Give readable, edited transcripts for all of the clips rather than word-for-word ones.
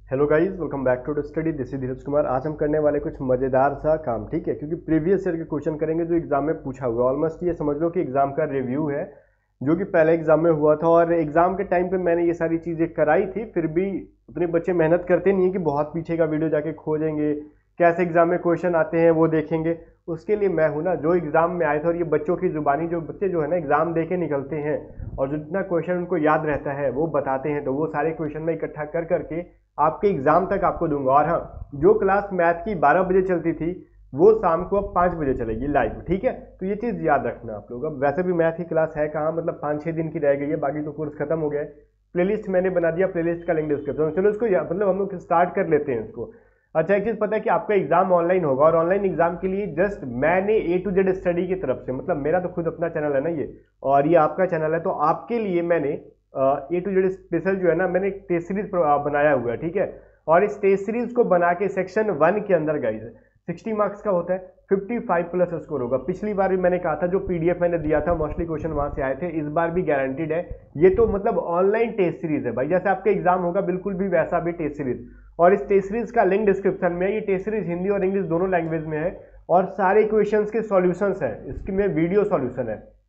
Hello guys, welcome back to study. This is Dheeraj Kumar. आज हम करने वाले कुछ मज़ेदार सा काम, ठीक है, क्योंकि प्रीवियस ईयर के क्वेश्चन करेंगे जो एग्जाम में पूछा हुआ है। ऑलमोस्ट ये समझ लो कि एग्जाम का रिव्यू है जो कि पहले एग्जाम में हुआ था, और एग्जाम के टाइम पे मैंने ये सारी चीज़ें कराई थी। फिर भी उतने बच्चे मेहनत करते नहीं है कि बहुत पीछे का वीडियो जाके खोजेंगे, कैसे एग्जाम में क्वेश्चन आते हैं वो देखेंगे। उसके लिए मैं हूँ ना, जो एग्जाम में आए थे, और ये बच्चों की जुबानी, जो बच्चे जो है ना एग्जाम दे के निकलते हैं और जितना क्वेश्चन उनको याद रहता है वो बताते हैं, तो वो सारे क्वेश्चन में इकट्ठा कर करके आपके एग्जाम तक आपको दूंगा। और हाँ, जो क्लास मैथ की 12 बजे चलती थी वो शाम को अब 5 बजे चलेगी लाइव, ठीक है। तो ये चीज़ याद रखना आप लोग। अब वैसे भी मैथ की क्लास है कहाँ, मतलब 5-6 दिन की रह गई है, बाकी तो कोर्स खत्म हो गया है। प्लेलिस्ट मैंने बना दिया, प्लेलिस्ट का लिंक डिस्क्रिप्शन। चलो इसको मतलब हम लोग स्टार्ट कर लेते हैं इसको। अच्छा, एक चीज़ पता है कि आपका एग्जाम ऑनलाइन होगा, और ऑनलाइन एग्जाम के लिए जस्ट मैंने ए टू जेड स्टडी की तरफ से, मतलब मेरा तो खुद अपना चैनल है ना ये, और ये आपका चैनल है, तो आपके लिए मैंने ए टू जेड स्पेशल जो है ना, मैंने एक टेस्ट सीरीज बनाया हुआ है, ठीक है। और इस टेस्ट सीरीज को बना के सेक्शन 1 के अंदर गाइज 60 मार्क्स का होता है, 55 प्लस स्कोर होगा। पिछली बार भी मैंने कहा था, जो पीडीएफ मैंने दिया था मोस्टली क्वेश्चन वहां से आए थे, इस बार भी गारंटीड है। ये तो मतलब ऑनलाइन टेस्ट सीरीज है भाई, जैसे आपका एग्जाम होगा बिल्कुल भी वैसा भी टेस्ट सीरीज। और इस टेस्ट सीरीज का लिंक डिस्क्रिप्शन में है। ये टेस्ट सीरीज हिंदी और इंग्लिश दोनों लैंग्वेज में है, और सारे क्वेश्चंस के सॉल्यूशंस हैं, इसमें वीडियो सॉल्यूशन है।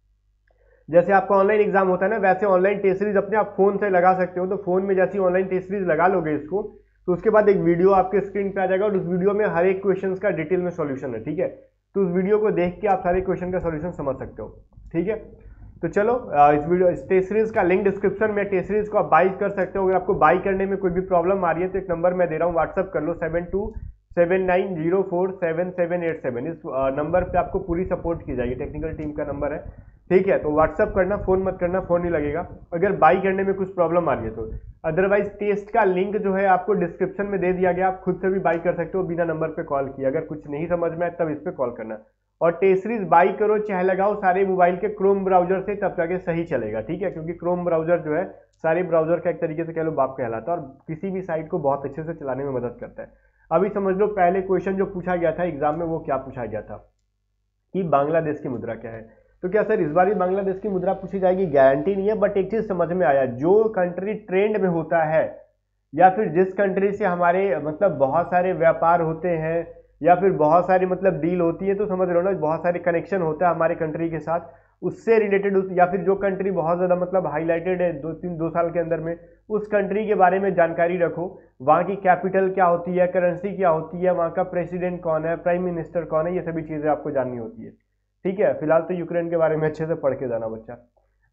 जैसे आपका ऑनलाइन एग्जाम होता है ना, वैसे ऑनलाइन टेस्ट सीरीज अपने आप फोन से लगा सकते हो। तो फोन में जैसी ऑनलाइन टेस्ट सीरीज लगा लोगे इसको, तो उसके बाद एक वीडियो आपके स्क्रीन पे आ जाएगा, और उस वीडियो में हर एक क्वेश्चन का डिटेल में सॉल्यूशन है, ठीक है। तो उस वीडियो को देख के आप सारे क्वेश्चन का सॉल्यूशन समझ सकते हो, ठीक है। तो चलो, इस टेस्ट सीरीज का लिंक डिस्क्रिप्शन में, टेस्ट सीरीज को आप बाई कर सकते हो। अगर आपको बाई करने में कोई भी प्रॉब्लम आ रही है तो एक नंबर मैं दे रहा हूँ, व्हाट्सअप कर लो, 7279047787। इस नंबर पे आपको पूरी सपोर्ट की जाएगी, टेक्निकल टीम का नंबर है, ठीक है। तो व्हाट्सअप करना, फोन मत करना, फोन नहीं लगेगा अगर बाई करने में कुछ प्रॉब्लम आ रही है तो। अदरवाइज टेस्ट का लिंक जो है आपको डिस्क्रिप्शन में दे दिया गया, आप खुद से भी बाई कर सकते हो बिना नंबर पे कॉल किए। अगर कुछ नहीं समझ में आए तब इस पे कॉल करना। और टेस्ट सीरीज बाई करो चाहे लगाओ सारे मोबाइल के क्रोम ब्राउजर से, तब जाके सही चलेगा, ठीक है। क्योंकि क्रोम ब्राउजर जो है सारे ब्राउजर का एक तरीके से कह लो बाप कहलाता है, और किसी भी साइट को बहुत अच्छे से चलाने में मदद करता है। अभी समझ लो, पहले क्वेश्चन जो पूछा गया था एग्जाम में वो क्या पूछा गया था कि बांग्लादेश की मुद्रा क्या है। तो क्या सर इस बार भी बांग्लादेश की मुद्रा पूछी जाएगी? गारंटी नहीं है, बट एक चीज समझ में आया, जो कंट्री ट्रेंड में होता है, या फिर जिस कंट्री से हमारे मतलब बहुत सारे व्यापार होते हैं, या फिर बहुत सारी मतलब डील होती है, तो समझ लो ना बहुत सारे कनेक्शन होता है हमारे कंट्री के साथ, उससे रिलेटेड, या फिर जो कंट्री बहुत ज़्यादा मतलब हाईलाइटेड है 2 साल के अंदर में, उस कंट्री के बारे में जानकारी रखो। वहाँ की कैपिटल क्या होती है, करेंसी क्या होती है, वहाँ का प्रेसिडेंट कौन है, प्राइम मिनिस्टर कौन है, ये सभी चीज़ें आपको जाननी होती है, ठीक है। फिलहाल तो यूक्रेन के बारे में अच्छे से पढ़ के जाना बच्चा।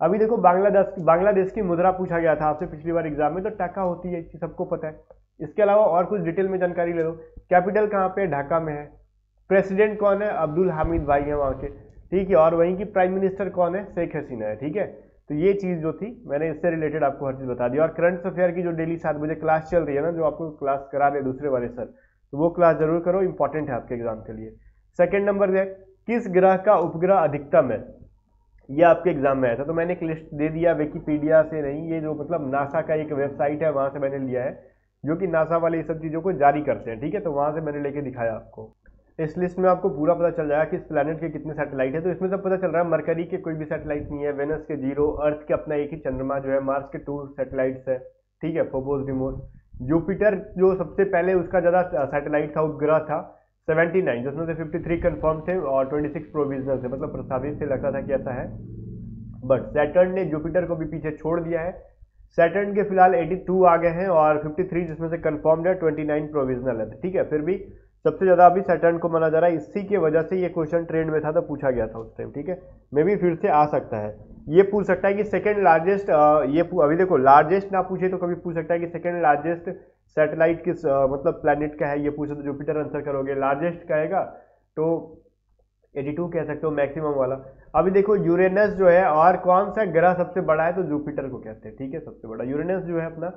अभी देखो, बांग्लादेश की मुद्रा पूछा गया था आपसे पिछली बार एग्जाम में, तो टका होती है, सबको पता है। इसके अलावा और कुछ डिटेल में जानकारी ले लो। कैपिटल कहाँ पे? ढाका में है। प्रेसिडेंट कौन है? अब्दुल हामिद भाई है वहाँ के, ठीक है। और वहीं की प्राइम मिनिस्टर कौन है? शेख हसीना है, ठीक है। तो ये चीज़ जो थी मैंने इससे रिलेटेड आपको हर चीज़ बता दी। और करंट अफेयर की जो डेली 7 बजे क्लास चल रही है ना, जो आपको क्लास करा रहे दूसरे वाले सर, तो वो क्लास जरूर करो, इंपॉर्टेंट है आपके एग्जाम के लिए। सेकेंड नंबर है, किस ग्रह का उपग्रह अधिकतम है? ये आपके एग्जाम में आया था, तो मैंने एक लिस्ट दे दिया, विकिपीडिया से नहीं, ये जो मतलब नासा का एक वेबसाइट है वहां से मैंने लिया है, जो कि नासा वाले ये सब चीज़ों को जारी करते हैं, ठीक है। तो वहां से मैंने लेके दिखाया आपको। इस लिस्ट में आपको पूरा पता चल जाएगा कि इस प्लैनेट के कितने सैटेलाइट है। तो इसमें सब पता चल रहा है, मरकरी के कोई भी सैटेलाइट नहीं है, वेनस के 0, अर्थ के अपना एक ही चंद्रमा जो है, मार्स के 2 सैटेलाइट्स है, ठीक है, फोबोस डिमोस। जुपिटर जो सबसे पहले उसका ज़्यादा सैटेलाइट था, उपग्रह था 79, जिसमें से 53 कंफर्म थे और 26 प्रोविजनल थे, मतलब प्रस्तावित से लगता था कि ऐसा है। बट सैटर्न ने जुपिटर को भी पीछे छोड़ दिया है। सैटर्न के फिलहाल 82 आ गए हैं, और 53 जिसमें से कंफर्म्ड है, 29 प्रोविजनल है, ठीक है। फिर भी सबसे ज्यादा अभी सैटर्न को माना जा रहा है, इसी की वजह से ये क्वेश्चन ट्रेंड में था तो पूछा गया था उस टाइम, ठीक है। मे भी फिर से आ सकता है। ये पूछ सकता है कि सेकेंड लार्जेस्ट, अभी देखो लार्जेस्ट ना पूछे तो कभी पूछ सकता है कि सेकेंड लार्जेस्ट सैटेलाइट किस मतलब प्लैनेट का है, ये पूछे तो जुपिटर आंसर करोगे। लार्जेस्ट कहेगा तो 82 कह सकते हो, मैक्सिमम वाला। अभी देखो यूरेनस जो है, और कौन सा ग्रह सबसे बड़ा है, तो जुपिटर को कहते हैं, ठीक है, सबसे बड़ा। यूरेनस जो है अपना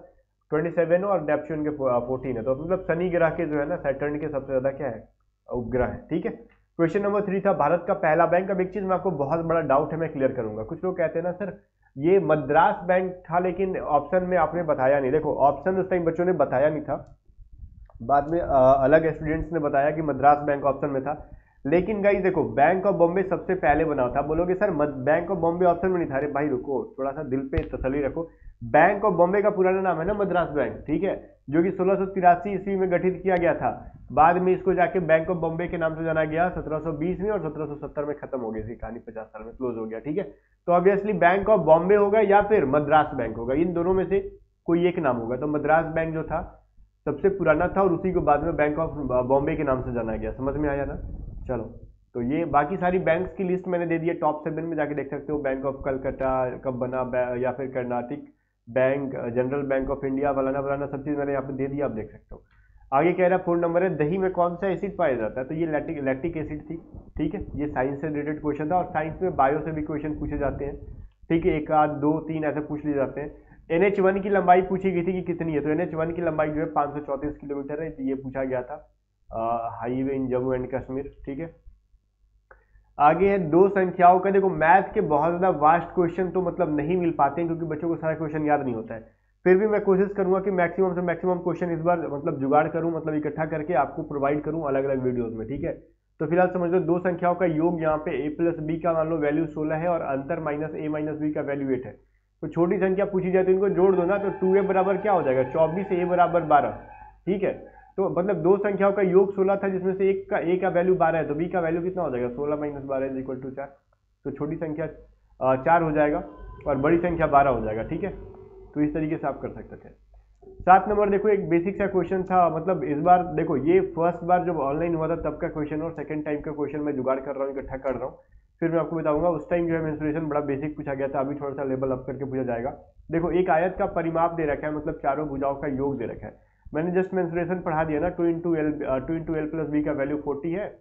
27 और नेपच्यून के 14 है, तो मतलब शनि ग्रह के जो है ना, सैटर्न के सबसे ज्यादा क्या है, उपग्रह है, ठीक है। क्वेश्चन नंबर 3 था, भारत का पहला बैंक। अब एक चीज में आपको बहुत बड़ा डाउट है, मैं क्लियर करूंगा। कुछ लोग कहते हैं ना सर ये मद्रास बैंक था, लेकिन ऑप्शन में आपने बताया नहीं। देखो ऑप्शन उस टाइम बच्चों ने बताया नहीं था, बाद में अलग स्टूडेंट्स ने बताया कि मद्रास बैंक ऑप्शन में था। लेकिन गाइस देखो बैंक ऑफ बॉम्बे सबसे पहले बना था। बोलोगे sir bank of Bombay option में नहीं था। अरे भाई रुको, थोड़ा सा दिल पे तसल्ली रखो। बैंक ऑफ बॉम्बे का पुराना नाम है ना मद्रास बैंक, ठीक है, जो कि 1683 ईस्वी में गठित किया गया था। बाद में इसको जाके बैंक ऑफ बॉम्बे के नाम से जाना गया 1720 में, और 1770 में खत्म हो गई इसकी कहानी, 50 साल में क्लोज हो गया, ठीक है। तो ऑब्वियसली बैंक ऑफ बॉम्बे होगा या फिर मद्रास बैंक होगा, इन दोनों में से कोई एक नाम होगा। तो मद्रास बैंक जो था सबसे पुराना था, और उसी को बाद में बैंक ऑफ बॉम्बे के नाम से जाना गया। समझ में आया ना? चलो, तो ये बाकी सारी बैंक्स की लिस्ट मैंने दे दी है, टॉप 7 में जाके देख सकते हो। बैंक ऑफ कलकत्ता कब बना, या फिर Karnataka bank, general bank of India, फलाना फलाना सब चीज़ मैंने यहाँ पे दे दिया, आप देख सकते हो। आगे कह रहा है 4 नंबर है, दही में कौन सा एसिड पाया जाता है? तो ये लैक्टिक एसिड थी, ठीक है। ये साइंस से रिलेटेड क्वेश्चन था, और साइंस में बायो से भी क्वेश्चन पूछे जाते हैं, ठीक है। 1 आध 2 3 ऐसे पूछ लिए जाते हैं। NH1 की लंबाई पूछी गई थी कि कितनी है, तो NH1 की लंबाई जो है 534 किलोमीटर है, ये पूछा गया था। Highway in Jammu and Kashmir, ठीक है। आगे है दो संख्याओं का। देखो मैथ के बहुत ज्यादा वास्ट क्वेश्चन तो मतलब नहीं मिल पाते हैं, क्योंकि बच्चों को सारा क्वेश्चन याद नहीं होता है। फिर भी मैं कोशिश करूंगा कि मैक्सिमम से मैक्सिमम क्वेश्चन इस बार मतलब जुगाड़ करूं, मतलब इकट्ठा करके आपको प्रोवाइड करूं अलग अलग वीडियोस में, ठीक है। तो फिलहाल समझ लो दो संख्याओं का योग यहाँ पे a प्लस बी का मान लो वैल्यू 16 है, और अंतर माइनस a माइनस बी का वैल्यू 8 है। तो छोटी संख्या पूछी जाए तो इनको जोड़ दो ना, तो 2a बराबर क्या हो जाएगा 24, a बराबर 12, ठीक है। तो मतलब दो संख्याओं का योग 16 था, जिसमें से एक का a का वैल्यू 12 है, तो b का वैल्यू कितना हो जाएगा 16 माइनस 12 इज इक्वल टू 4। तो छोटी संख्या 4 हो जाएगा और बड़ी संख्या 12 हो जाएगा, ठीक है। तो इस तरीके से आप कर सकते थे। 7 नंबर देखो, एक बेसिक सा क्वेश्चन था, मतलब इस बार देखो ये फर्स्ट बार जब ऑनलाइन हुआ था तब का क्वेश्चन, और सेकंड टाइम का क्वेश्चन मैं जुगाड़ कर रहा हूँ, इकट्ठा कर रहा हूँ, फिर मैं आपको बताऊंगा। उस टाइम जो है मेंस्ट्रुएशन बड़ा बेसिक पूछा गया था, अभी थोड़ा सा लेवल अप करके पूछा जाएगा। देखो एक आयत का परिमाप दे रखा है, मतलब चारों भुजाओं का योग दे रखा है। मैंने जस्ट मेंस्ट्रुएशन पढ़ा दिया ना, 2 इंटू एल प्लस बी का वैल्यू 40 है,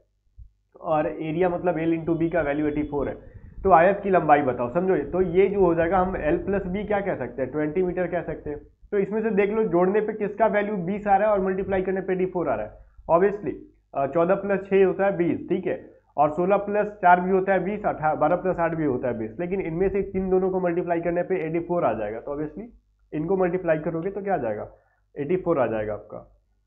और एरिया मतलब एल इंटू बी का वैल्यू 84 है। तो आयत की लंबाई बताओ, समझो। तो ये जो हो जाएगा, हम एल प्लस बी क्या कह सकते हैं 20 मीटर कह सकते हैं। तो इसमें से देख लो जोड़ने पे किसका वैल्यू 20 आ रहा है, और मल्टीप्लाई करने पे 84 आ रहा है। ऑब्वियसली 14 प्लस 6 होता है 20, ठीक है, और 16 प्लस 4 भी होता है 20, 12 प्लस 8 भी होता है 20, लेकिन इनमें से इन दोनों को मल्टीप्लाई करने पे 84 आ जाएगा। तो ऑब्वियसली इनको मल्टीप्लाई करोगे तो क्या आ जाएगा 84 आ जाएगा आपका।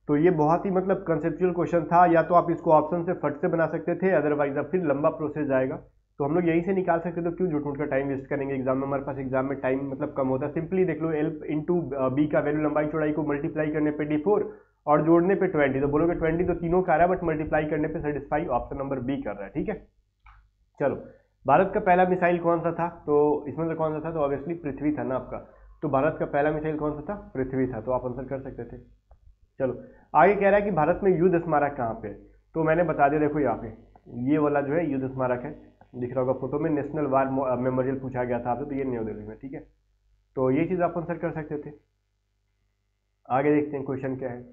तो ये बहुत ही मतलब कंसेप्चुअल क्वेश्चन था, या तो आप इसको ऑप्शन से फट से बना सकते थे, अदरवाइज अब फिर लंबा प्रोसेस जाएगा। तो हम लोग यहीं से निकाल सकते, तो क्यों झूठ मूठ का टाइम वेस्ट करेंगे एग्जाम में, हमारे पास एग्जाम में टाइम मतलब कम होता है। सिंपली देख लो एल इंटू बी का वैल्यू लंबाई चौड़ाई को मल्टीप्लाई करने पे 84 और जोड़ने पे 20। तो बोलोगे 20 तो तीनों का आ रहा है, बट मल्टीप्लाई करने पे सेटिस्फाई ऑप्शन नंबर बी कर रहा है, ठीक है। चलो, भारत का पहला मिसाइल कौन सा था? तो इसमें से कौन सा था? तो ऑब्वियसली पृथ्वी था ना आपका। तो भारत का पहला मिसाइल कौन सा था? पृथ्वी था, तो आप आंसर कर सकते थे। चलो, आगे कह रहा है कि भारत में युद्ध स्मारक कहाँ पे? तो मैंने बता दिया, देखो यहाँ पे ये वाला जो है युद्ध स्मारक है, दिख रहा होगा फोटो में, नेशनल वार मेमोरियल पूछा गया था आपसे, तो ये न्यू दिल्ली में, ठीक है। तो ये चीज आप आंसर कर सकते थे। आगे देखते हैं क्वेश्चन क्या है।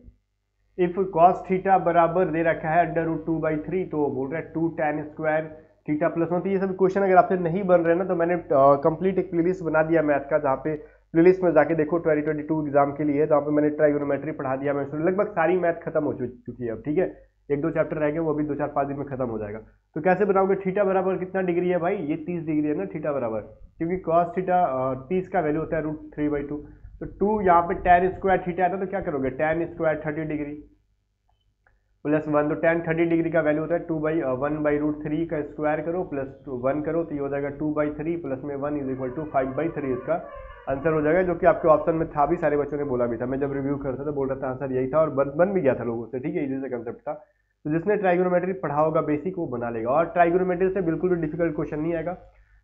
इफ कॉस थीटा बराबर दे रखा है √2/3, तो बोल रहा है 2 tan स्क्वायर थीटा प्लस 1। तो ये सब क्वेश्चन अगर आपसे नहीं बन रहे ना, तो मैंने कंप्लीट एक प्लेलिस्ट बना दिया मैथ का, जहाँ पे प्लेलिस्ट में जाके देखो 2022 एग्जाम के लिए, जहाँ पे मैंने ट्राइगोनोमेट्री पढ़ा दिया। मैं लगभग सारी मैथ खत्म हो चुकी है अब, ठीक है। 1-2 चैप्टर रह गए, वो भी 2-4-5 दिन में खत्म हो जाएगा। तो कैसे बनाओगे? थीटा बराबर कितना डिग्री है भाई? ये 30 डिग्री है ना थीटा बराबर, क्योंकि कॉस थीटा 30 का वैल्यू होता है √3/2। तो 2 यहाँ पे tan स्क्वायर थीटा आता है, तो क्या करोगे tan स्क्वायर 30 डिग्री प्लस 1। तो tan 30 डिग्री का वैल्यू होता है 2/1/√3 का स्क्वायर करो प्लस 1 करो, तो ये हो जाएगा 2/3 प्लस में 1 इज इक्वल टू 5/3। इसका आंसर हो जाएगा, जो कि आपके ऑप्शन में था भी, सारे बच्चों ने बोला भी था। मैं जब रिव्यू करता था बोल रहा था आंसर यही था, और बन भी गया था लोगों से, ठीक है, इजी से कंसेप्ट था। तो जिसने ट्राइगोनोमेट्री पढ़ा होगा बेसिक, वो बना लेगा। और ट्राइगोनोमेट्री से बिल्कुल भी डिफिकल्ट क्वेश्चन नहीं आएगा,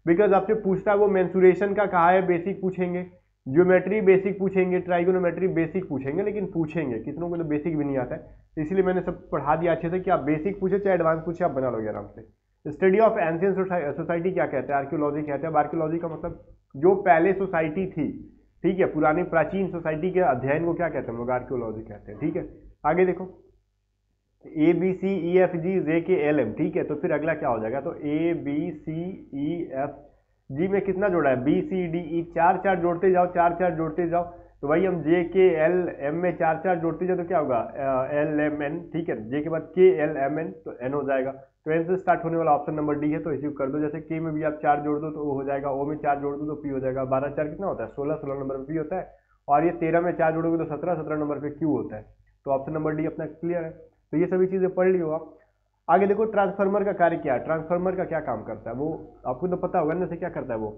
बिकॉज आपसे पूछता है वो मेंसुरेशन का कहा है बेसिक पूछेंगे, ज्योमेट्री बेसिक पूछेंगे, ट्राइगोनोमेट्री बेसिक पूछेंगे, लेकिन पूछेंगे कितनों को तो बेसिक भी नहीं आता है। तो इसलिए मैंने सब पढ़ा दिया अच्छे से कि आप बेसिक पूछे चाहे एडवांस पूछे, आप बना लोगे आराम से। स्टडी ऑफ एंशिएंट सोसाइटी क्या कहते हैं? आर्कियोलॉजी कहते हैं। आर्कियोलॉजी का मतलब जो पहले सोसाइटी थी, ठीक है, पुरानी प्राचीन सोसाइटी के अध्ययन को क्या कहते हैं हम लोग? आर्कियोलॉजी कहते हैं, ठीक है। आगे देखो ABCEFGJKLM, ठीक है। तो फिर अगला क्या हो जाएगा? तो ABCEFG में कितना जोड़ा है? BCDE, 4 जोड़ते जाओ, 4 जोड़ते जाओ। तो भाई हम JKLM में 4 जोड़ते जाओ तो क्या होगा? LMN, ठीक है। J के बाद KLMN, तो N हो जाएगा। तो N से स्टार्ट होने वाला ऑप्शन नंबर डी है, तो इसी को कर दो। जैसे K में भी आप 4 जोड़ दो तो O हो जाएगा, O में 4 जोड़ दो तो P हो जाएगा। 12 कितना होता है? 16 नंबर पे P होता है, और ये 13 में 4 जोड़ोगे तो 17 नंबर पे Q होता है। तो ऑप्शन नंबर डी अपना क्लियर है। तो ये सभी चीजें पढ़ लियो आप। आगे देखो ट्रांसफार्मर का कार्य क्या है, ट्रांसफार्मर का क्या काम करता है, वो आपको तो पता होगा ना, से क्या करता है वो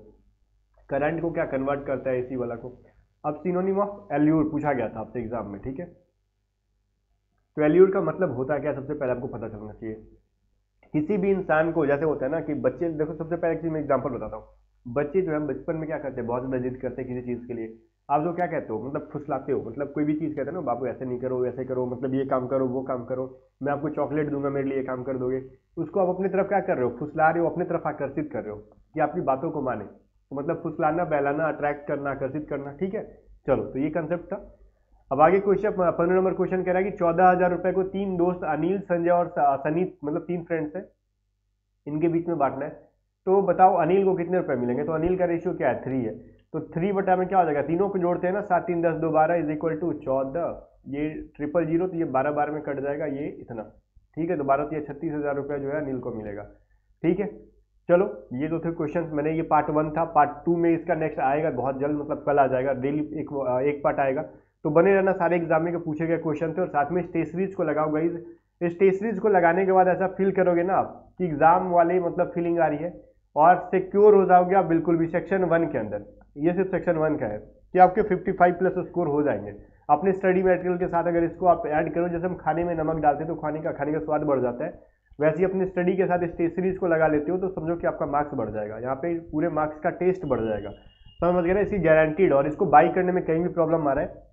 करंट को क्या कन्वर्ट करता है एसी वाला को। अब सिनोनिम ऑफ एल्यूर पूछा गया था आपसे एग्जाम में, ठीक है। तो एल्यूर का मतलब होता क्या, सबसे पहले आपको पता चलना चाहिए। किसी भी इंसान को जैसे होता है ना कि बच्चे, देखो सबसे पहले एक चीज मैं एग्जांपल बताता हूँ। बच्चे जो है बचपन में क्या करते हैं, बहुत ज्यादा जिद करते हैं किसी चीज के लिए। आप जो क्या कहते हो, मतलब फुसलाते हो, मतलब कोई भी चीज कहते हैं ना, बाबू ऐसे नहीं करो ऐसे करो, मतलब ये काम करो वो काम करो, मैं आपको चॉकलेट दूंगा मेरे लिए काम कर दोगे। उसको आप अपनी तरफ क्या कर रहे हो, फुसला रहे हो, अपनी तरफ आकर्षित कर रहे हो कि आपकी बातों को माने। तो मतलब फुसलाना, बहलाना, अट्रैक्ट करना, आकर्षित करना, ठीक है। चलो, तो ये कंसेप्ट था। अब आगे क्वेश्चन 15 नंबर क्वेश्चन कह रहा है कि 14,000 रुपए को तीन दोस्त अनिल, संजय और सनी, मतलब तीन फ्रेंड्स है, इनके बीच में बांटना है। तो बताओ अनिल को कितने रुपए मिलेंगे। तो अनिल का रेशियो क्या है, 3 है। तो 3 बटा में क्या हो जाएगा, तीनों को जोड़ते हैं ना, 7 3 10 2 12 इज इक्वल टू 14। ये 000, तो ये 12 12 में कट जाएगा, ये इतना, ठीक है। तो 12 3 36,000 रुपया जो है अनिल को मिलेगा, ठीक है। चलो, ये तो थे क्वेश्चन, मैंने ये पार्ट 1 था। पार्ट 2 में इसका नेक्स्ट आएगा बहुत जल्द, मतलब कल आ जाएगा, डेली एक पार्ट आएगा। तो बने रहना, सारे एग्जाम में के पूछे गए क्वेश्चन थे। और साथ में स्टेशनरीज को लगाओ गाइज। स्टेशनरीज को लगाने के बाद ऐसा फील करोगे ना आप कि एग्जाम वाली मतलब फीलिंग आ रही है, और सिक्योर हो जाओगे आप बिल्कुल भी सेक्शन 1 के अंदर। ये सिर्फ सेक्शन 1 का है कि आपके 55 प्लस स्कोर हो जाएंगे अपने स्टडी मटेरियल के साथ। अगर इसको आप ऐड करो, जैसे हम खाने में नमक डालते हैं तो खाने का स्वाद बढ़ जाता है, वैसे ही अपनी स्टडी के साथ स्टेशनरीज को लगा लेते हो तो समझो कि आपका मार्क्स बढ़ जाएगा, यहाँ पे पूरे मार्क्स का टेस्ट बढ़ जाएगा, समझ गए ना। इसकी गारंटीड। और इसको बाई करने में कहीं भी प्रॉब्लम आ रहा है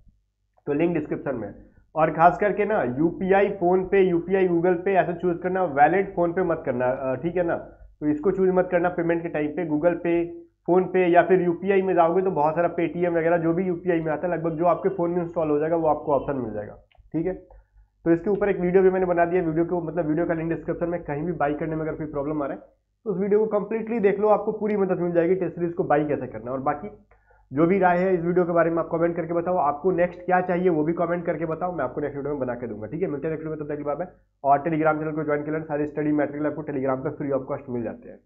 तो लिंक डिस्क्रिप्शन में। और खास करके ना यूपीआई फोन पे, यूपीआई गूगल पे ऐसे चूज करना, वैलिड फोन पे मत करना, ठीक है ना। तो इसको चूज मत करना पेमेंट के टाइम पे। गूगल पे, फोन पे या फिर यूपीआई में जाओगे तो बहुत सारा पेटीएम वगैरह जो भी यूपीआई में आता है, लगभग जो आपके फोन में इंस्टॉल हो जाएगा वो आपको ऑप्शन मिल जाएगा, ठीक है। तो इसके ऊपर एक वीडियो भी मैंने बना दिया, वीडियो को मतलब वीडियो का लिंक डिस्क्रिप्शन में। कहीं भी बाई करने में अगर कोई प्रॉब्लम आ रहा है तो उस वीडियो को कंप्लीटली देख लो, आपको पूरी मदद मिल जाएगी टेस्ट सीरीज को बाई कैसे करना। और बाकी जो भी राय है इस वीडियो के बारे में आप कमेंट करके बताओ, आपको नेक्स्ट क्या चाहिए वो भी कमेंट करके बताओ, मैं आपको नेक्स्ट वीडियो में बना के दूंगा, ठीक है। मिलते हैं नेक्स्ट वीडियो में, तब तक के लिए बाय बाय। और टेलीग्राम चैनल को ज्वाइन कर लेना, सारे स्टडी मटेरियल आपको टेलीग्राम पर फ्री ऑफ कॉस्ट मिल जाते हैं।